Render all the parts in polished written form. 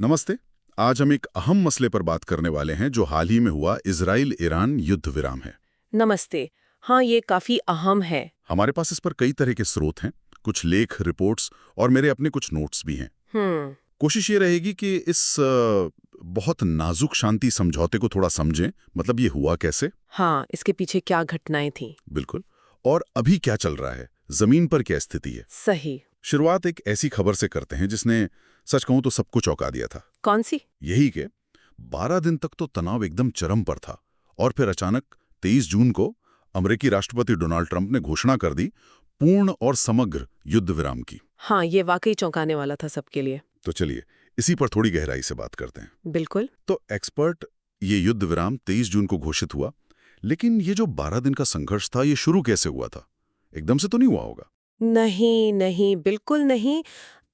नमस्ते। आज हम एक अहम मसले पर बात करने वाले हैं जो हाल ही में हुआ इजराइल ईरान युद्ध विराम है। नमस्ते। हाँ, ये काफी अहम है। हमारे पास इस पर कई तरह के स्रोत हैं, कुछ लेख, रिपोर्ट्स और मेरे अपने कुछ नोट्स भी हैं। कोशिश ये रहेगी कि इस बहुत नाजुक शांति समझौते को थोड़ा समझें, मतलब ये हुआ कैसे। हाँ, इसके पीछे क्या घटनाएं थी। बिल्कुल। और अभी क्या चल रहा है, जमीन पर क्या स्थिति है। सही। शुरुआत एक ऐसी खबर से करते हैं जिसने सच कहूं तो सबको चौंका दिया था। कौन सी? यही कि 12 दिन तक तो तनाव एकदम चरम पर था और फिर अचानक 23 जून को अमेरिकी राष्ट्रपति डोनाल्ड ट्रंप ने घोषणा कर दी पूर्ण और समग्र युद्ध विराम की। हाँ, ये वाकई चौंकाने वाला था सबके लिए। तो चलिए इसी पर थोड़ी गहराई से बात करते हैं। बिल्कुल। तो एक्सपर्ट, ये युद्ध विराम 23 जून को घोषित हुआ, लेकिन ये जो 12 दिन का संघर्ष था ये शुरू कैसे हुआ था? एकदम से तो नहीं हुआ होगा। नहीं नहीं, बिल्कुल नहीं।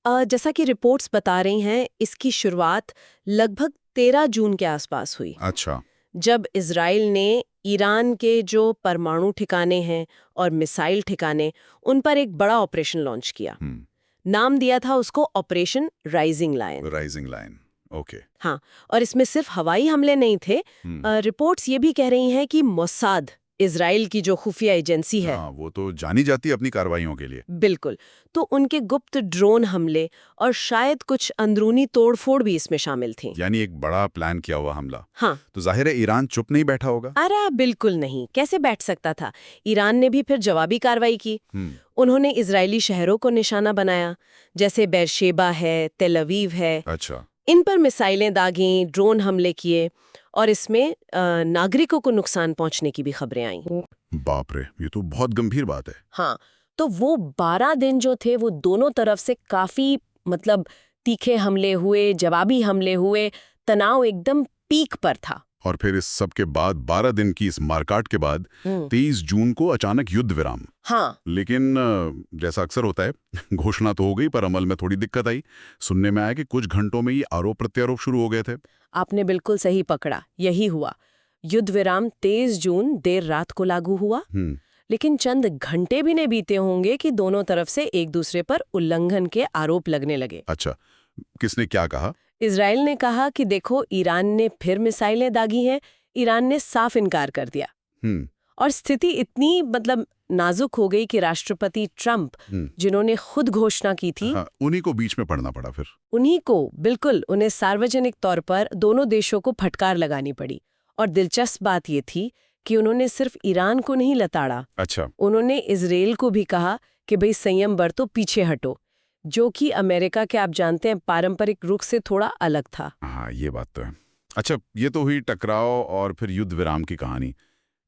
जैसा कि रिपोर्ट्स बता रही हैं, इसकी शुरुआत लगभग 13 जून के आसपास हुई। अच्छा। जब इजराइल ने ईरान के जो परमाणु ठिकाने हैं और मिसाइल ठिकाने, उन पर एक बड़ा ऑपरेशन लॉन्च किया। नाम दिया था उसको operation rising lion. Rising lion, okay. हाँ, और इसमें सिर्फ हवाई हमले नहीं थे। रिपोर्ट्स ये भी कह रही हैं कि मोसाद, इजराइल की जो खुफिया एजेंसी है, हाँ, वो तो जानी जाती है अपनी कार्रवाइयों के लिए। बिल्कुल, तो उनके गुप्त ड्रोन हमले और शायद कुछ अंदरूनी तोड़फोड़ भी इसमें शामिल थी। यानी एक बड़ा प्लान किया हुआ हमला। हाँ। तो जाहिर है ईरान चुप नहीं बैठा होगा। अरे बिल्कुल नहीं, कैसे बैठ सकता था। ईरान ने भी फिर जवाबी कार्रवाई की। उन्होंने इजरायली शहरों को निशाना बनाया, जैसे बेरशेबा है, तेल अवीव है। अच्छा। इन पर मिसाइलें दागी, ड्रोन हमले किए और इसमें नागरिकों को नुकसान पहुंचने की भी खबरें आईं। बाप रे, ये तो बहुत गंभीर बात है। हाँ, तो वो 12 दिन जो थे वो दोनों तरफ से काफी तीखे हमले हुए, जवाबी हमले हुए, तनाव एकदम पीक पर था। और फिर इस सब के बाद 12 दिन की इस मारकाट के बाद 23 जून को अचानक युद्ध विराम। हाँ। लेकिन जैसा अक्सर होता है घोषणा तो हो गई पर अमल में थोड़ी दिक्कत आई। सुनने में आया कि कुछ घंटों में ये आरोप प्रत्यारोप शुरू हो गए थे। आपने बिल्कुल सही पकड़ा, यही हुआ। युद्ध विराम 23 जून देर रात को लागू हुआ, लेकिन चंद घंटे भी नहीं बीते होंगे कि दोनों तरफ से एक दूसरे पर उल्लंघन के आरोप लगने लगे। अच्छा, किसने क्या कहा? इजराइल ने कहा कि देखो, ईरान ने फिर मिसाइलें दागी हैं। ईरान ने साफ इनकार कर दिया। और स्थिति इतनी नाजुक हो गई कि राष्ट्रपति ट्रंप, जिन्होंने खुद घोषणा की थी, हाँ, उन्हीं को बीच में पड़ना पड़ा। फिर उन्हीं को, बिल्कुल, उन्हें सार्वजनिक तौर पर दोनों देशों को फटकार लगानी पड़ी। और दिलचस्प बात ये थी कि उन्होंने सिर्फ ईरान को नहीं लताड़ा। अच्छा। उन्होंने इजराइल को भी कहा कि भाई संयम बरतो, पीछे हटो, जो कि अमेरिका के, आप जानते हैं, पारंपरिक रुख से थोड़ा अलग था। हाँ, ये बात तो है। अच्छा, ये तो हुई टकराव और फिर युद्ध विराम की कहानी,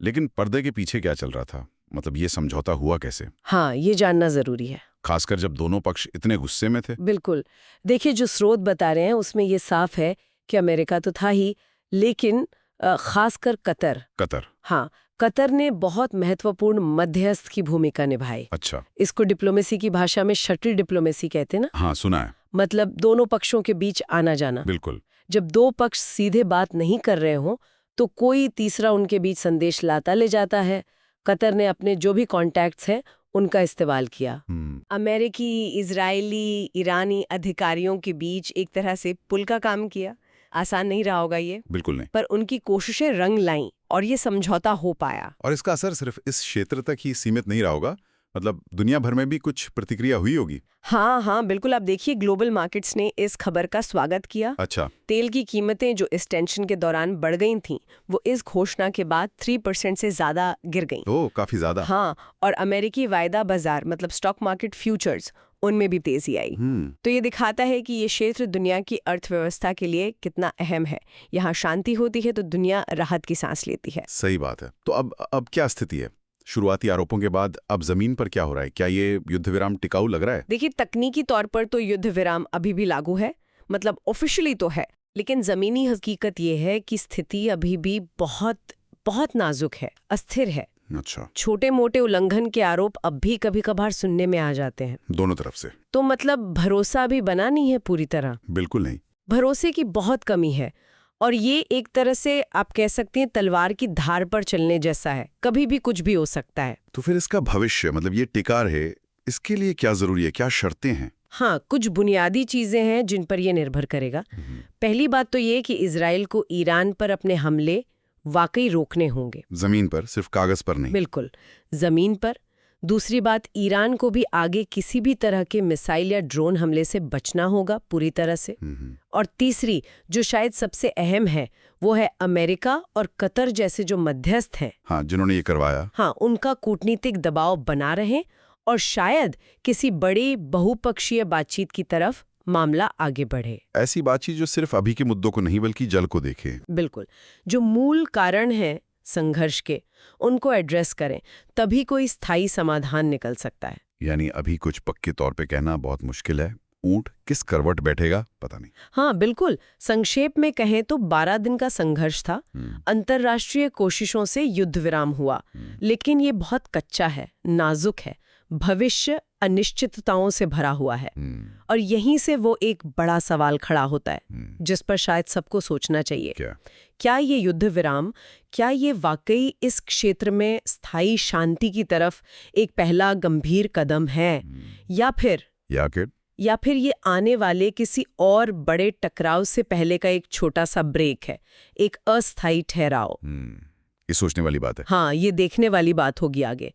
लेकिन पर्दे के पीछे क्या चल रहा था? मतलब ये समझौता हुआ कैसे? हाँ, ये जानना जरूरी है, खासकर जब दोनों पक्ष इतने गुस्से में थे। बिल्कुल। देखिए, जो स्रोत बता रहे हैं उसमें ये साफ है कि अमेरिका तो था ही, लेकिन खासकर कतर। हाँ, कतर ने बहुत महत्वपूर्ण मध्यस्थ की भूमिका निभाई। अच्छा। इसको डिप्लोमेसी की भाषा में शटल डिप्लोमेसी कहते हैं ना। हाँ, सुना है। मतलब दोनों पक्षों के बीच आना जाना। बिल्कुल। जब दो पक्ष सीधे बात नहीं कर रहे हो तो कोई तीसरा उनके बीच संदेश लाता ले जाता है। कतर ने अपने जो भी कॉन्टैक्ट्स हैं उनका इस्तेमाल किया। अमेरिकी, इजरायली, ईरानी अधिकारियों के बीच एक तरह से पुल का काम किया। आसान नहीं रहा होगा ये, बिल्कुल नहीं। पर उनकी कोशिशें रंग लाईं और ये समझौता हो पाया। और इसका असर सिर्फ इस क्षेत्र तक ही सीमित नहीं रहा होगा, मतलब दुनिया भर में भी कुछ प्रतिक्रिया हुई होगी। हाँ हाँ, बिल्कुल। आप देखिए, ग्लोबल मार्केट्स ने इस खबर का स्वागत किया। अच्छा। तेल की कीमतें जो इस टेंशन के दौरान बढ़ गई थीं, वो इस घोषणा के बाद 3% से ज्यादा गिर गईं। ओह, काफी ज्यादा। हाँ, और अमेरिकी वायदा बाजार, मतलब स्टॉक मार्केट फ्यूचर्स, उनमें भी तेजी आई। तो ये दिखाता है कि ये क्षेत्र दुनिया की अर्थव्यवस्था के लिए कितना अहम है। यहाँ शांति होती है तो दुनिया राहत की सांस लेती है। सही बात है। तो अब क्या स्थिति है? शुरुआती आरोपों के बाद अब जमीन पर क्या हो रहा है? क्या ये युद्ध विराम टिकाऊ लग रहा है? देखिए, तकनीकी तौर पर तो युद्ध विराम अभी भी लागू है, मतलब ऑफिशियली तो है, लेकिन जमीनी हकीकत ये है कि स्थिति अभी भी बहुत बहुत नाजुक है, अस्थिर है। अच्छा। छोटे मोटे उल्लंघन के आरोप अब भी कभी कभार सुनने में आ जाते हैं दोनों तरफ से। तो मतलब भरोसा भी बना नहीं है पूरी तरह। बिल्कुल नहीं। भरोसे की बहुत कमी है और ये एक तरह से आप कह सकते हैं तलवार की धार पर चलने जैसा है, कभी भी कुछ भी हो सकता है। तो फिर इसका भविष्य, मतलब ये टिका रहे, इसके लिए क्या जरूरी है, क्या शर्तें हैं? हाँ, कुछ बुनियादी चीजें हैं जिन पर यह निर्भर करेगा। पहली बात तो ये कि इजराइल को ईरान पर अपने हमले वाकई रोकने होंगे। जमीन पर, सिर्फ कागज पर नहीं। बिल्कुल, जमीन पर। दूसरी बात, ईरान को भी आगे किसी भी तरह के मिसाइल या ड्रोन हमले से बचना होगा पूरी तरह से। और तीसरी, जो शायद सबसे अहम है, वो है अमेरिका और कतर जैसे जो मध्यस्थ हैं, हाँ, जिन्होंने ये करवाया, हाँ, उनका कूटनीतिक दबाव बना रहे और शायद किसी बड़ी बहुपक्षीय बातचीत की तरफ मामला आगे बढ़े। ऐसी बातचीत जो सिर्फ अभी के मुद्दों को नहीं बल्कि जल को देखे। बिल्कुल, जो मूल कारण है संघर्ष के, उनको एड्रेस करें, तभी कोई स्थायी समाधान निकल सकता है। यानी अभी कुछ पक्के तौर पे कहना बहुत मुश्किल है। ऊंट किस करवट बैठेगा पता नहीं। हाँ, बिल्कुल। संक्षेप में कहें तो 12 दिन का संघर्ष था। अंतर्राष्ट्रीय कोशिशों से युद्ध विराम हुआ, लेकिन ये बहुत कच्चा है, नाजुक है, भविष्य अनिश्चितताओं से भरा हुआ है। और यहीं से वो एक बड़ा सवाल खड़ा होता है, जिस पर शायद सबको सोचना चाहिए। क्या ये युद्ध विराम, क्या ये वाकई इस क्षेत्र में स्थायी शांति की तरफ एक पहला गंभीर कदम है, या फिर ये आने वाले किसी और बड़े टकराव से पहले का एक छोटा सा ब्रेक है, एक अस्थायी ठहराव? ये सोचने वाली बात है। हाँ, ये देखने वाली बात होगी आगे।